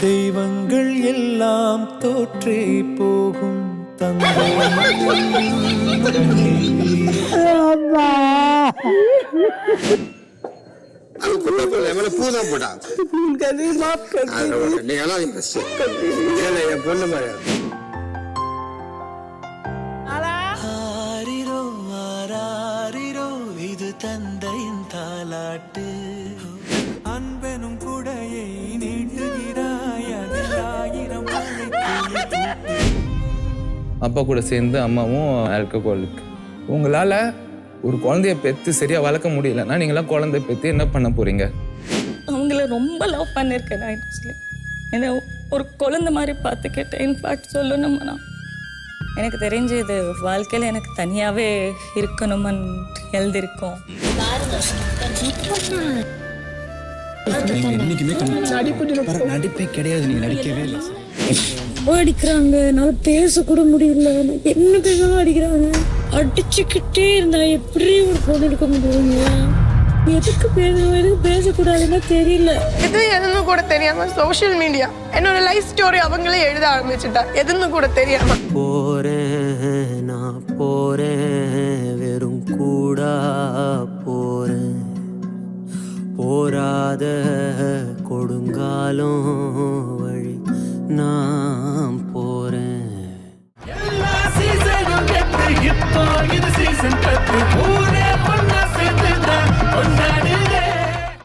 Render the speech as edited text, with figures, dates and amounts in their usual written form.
தெய்வங்கள் எல்லாம் தோற்றே போகும் தந்தை பூதான் போட்டா பொண்ணு மாதிரி இது தந்தையின் தாலாட்டு அன்பெனும் குடையை நீட்டுகிறாய் அதில் ஆயிரம் அப்பா கூட சேர்ந்து அம்மாவும் ஆல்கஹாலிக். உங்களால் ஒரு குழந்தைய பெற்று சரியாக வளர்க்க முடியலன்னா நீங்களாம் குழந்தைய பெற்று என்ன பண்ண போகிறீங்க? அவங்கள ரொம்ப லவ் பண்ணியிருக்கேன் நான் ஆக்சுவலி. என்னை ஒரு குழந்தை மாதிரி பார்த்துக்கிட்டேன். இன்ஃபேக்ட் சொல்லணும்னா எனக்கு தெரிஞ்சு இது வாழ்க்கையில் எனக்கு தனியாகவே இருக்கணும்னு எழுதியிருக்கோம். நடிப்பே கிடையாது, நீங்க நடிக்கவே இல்லை. அடிக்கிறாங்க, என்னால் பேசக்கூட முடியல. என்ன பேசாம அடிக்கிறாங்க. அடிச்சுக்கிட்டே இருந்தா எப்படி ஒரு பொண்ணு எடுக்க முடியுங்க? எதுக்கு பேசணும், எதுக்கு பேசக்கூடாதுன்னு தெரியல. எது எதுன்னு கூட தெரியாம சோஷியல் மீடியா என்னோட லைஃப் ஸ்டோரி அவங்களே எழுத ஆரம்பிச்சுட்டா. எதுன்னு கூட தெரியாம போறேன் நான் போறேன், வெறும் கூடா போறேன். போராத கொடுங்காலம்